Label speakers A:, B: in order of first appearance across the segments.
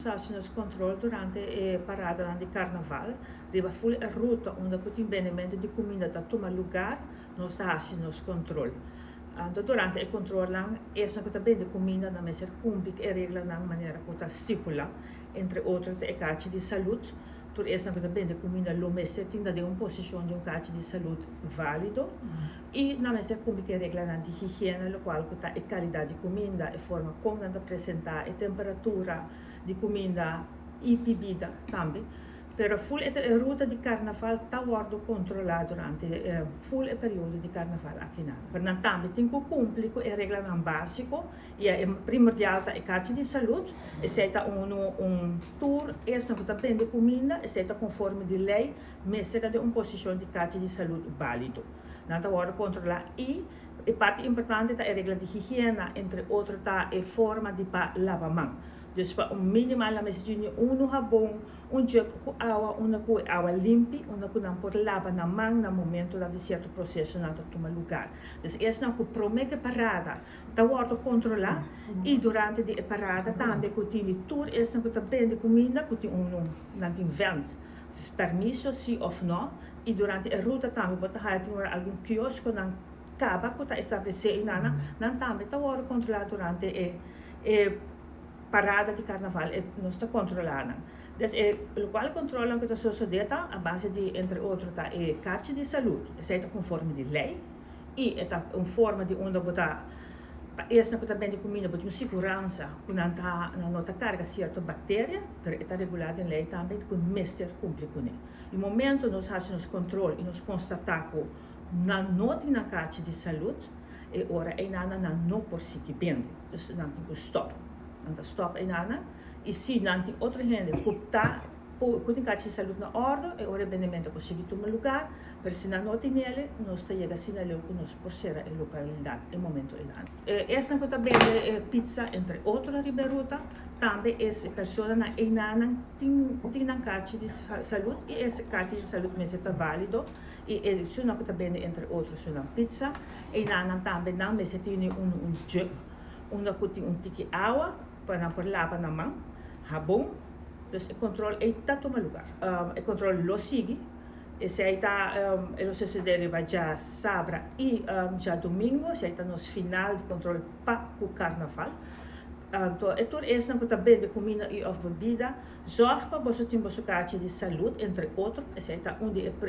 A: Nos controle durante a parada de carnaval, riba full a ruta onde o invenimento de comida está toma lugar, nós fazemos controle. Durante o controle, essa que também de comida na mesa pública e regla na maneira que está estipula, entre outros a caixa de saúde, por essa que também de comida lo mesa tinha de uma posição de caixa de saúde válido e na mesa pública regla na de higiene, lo qual está a qualidade de comida, a forma como anda apresentar, a temperatura de comida e bebida também. Pero full a ruta de carnaval está sendo controlada durante full o período de carnaval aqui na. Portanto, também tem que cumprir com a regra básica e é primordial a carta de saúde, e se está tour, essa que também de comida, e se está conforme de lei, mas se de uma posição de carta de saúde válido. Não está sendo controlada e a parte importante é a regra de higiene, entre outros, está a forma de lavar a mão. Dus para minimal na mesa tinha jabão, jug com água, com água limpa, com não pode lavar na mão no momento de certo processo não toma lugar. Dus essa não promete parada, está sendo controlada e durante a parada também que tinha tour, essa não também de comida, que tinha não tem vento, permisso sim ou não, e durante a ruta também pode ter algum quiosco não acaba que está estabelecido não também está sendo controlado durante a parada de carnaval não está controlada. Então, o qual controla que está sucedendo a base de, entre outros, a carta de saúde, está conforme de lei, e está uma forma de onde botar, essa que também de comida, botar uma segurança, que não está carga certa bactéria, mas está regulada em lei também, que o mestre cumpre com ele. No momento, nós fazemos controle e nós constatamos que não tem na carta de saúde, e ora não por si que vende, então não tem que stop. Então, stop em nada. E se não tem outra gente que está com a de saúde na ordem, e o rendimento possível tomar lugar, mas se não tem ele, nós chegamos a sinalizar que nós por ser a localidade, em momento e essa que também é pizza, entre outros, a Riberuta, também essa pessoa na Inana tem a carta de saúde, e essa carta de saúde mesmo está válido, e se não também, entre outros, uma pizza, Inana também não, mas tem jug, onde tem tique água, para por lavar na mão, jabão, então o controle está tomando lugar. O controle lo sigue, e se está o suceder vai já sábado e já domingo, se está nos final de controle para o carnaval. Então, tudo isso que também de comida e of bebida, zorg para você ter uma carta de saúde, entre outros, se está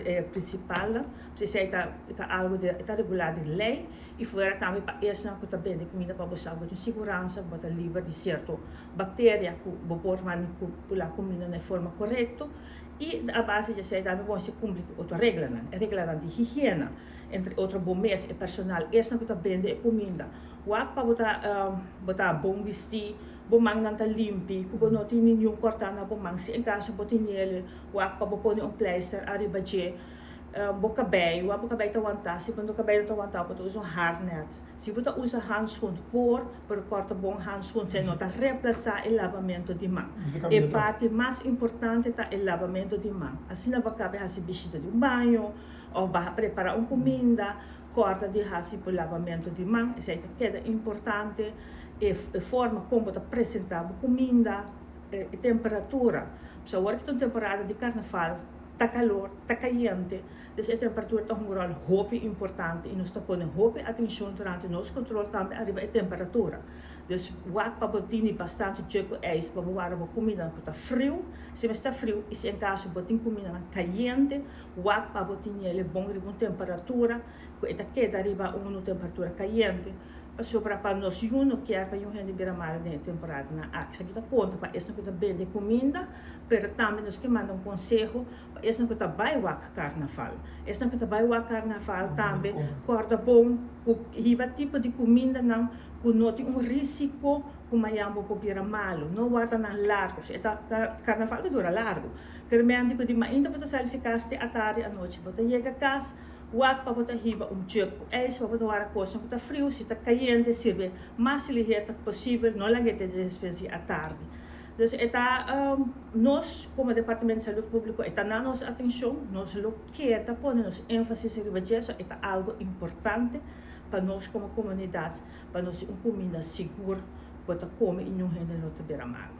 A: é principal, se está algo de está regulado em lei, e fora também para isso que também de comida para você ter segurança, para livre de certa bactéria que pode manipular a comida de forma correta, e a base de se também você cumprir outra regra de higiene, entre outros bom mês e personal, isso que também de comida. Wak para botar bom vestir, bom mang não tá limpo, que não tem nenhum cortar na bom mang. Se em caso botar nele, wak para pôr pleister arriba de boca bem, o boca bem tá aguentar. Se quando o cabelo tá aguentar, botar usa hardnet. Se você usa handschoen por corta bom handschoen, se não tá reemplaçar o lavamento de mão. E parte mais importante tá o lavamento de mão. Assim não vai caber a visita de banho ou vai preparar uma comida. Corta de raça para o lavamento de mão, isso é importante, a forma como está apresentar a comida, a temperatura. Se agora que está temporada de carnaval, está calor, está quente, então a temperatura é um rol muito importante e nós estamos pondo atenção durante o nosso controle também arriba a temperatura. Então, o para botar bastante choco é para botar a comida que está frio, se está frio e se em caso botar comida quente, o para botar ele bom de uma temperatura, que está queda arriba uma temperatura quente. Para nós não quer para um gente virar mal na temporada na axa que está conta para essa que está bem de comida, mas também nós que mandam conselho para essa que está bem o carnaval. Essa que está bem o carnaval também corda bom o tipo de comida não que não tem risco como ayambo para virar mal, não guarda na largo, está carnaval dura largo. Que mesmo que de ainda para sair ficaste à tarde à noite, para chega a casa wak para botar riba jug para botar a coisa que está frio, se está quente, sirve mais ligeiro possível, não laguete de espécie à tarde. Então, nós, como Departamento de Saúde Pública, está na nossa atenção, nós lo que está pondo nos ênfase sobre isso, é algo importante para nós como comunidade, para nós uma comida segura, para comer e não render no beira-mar.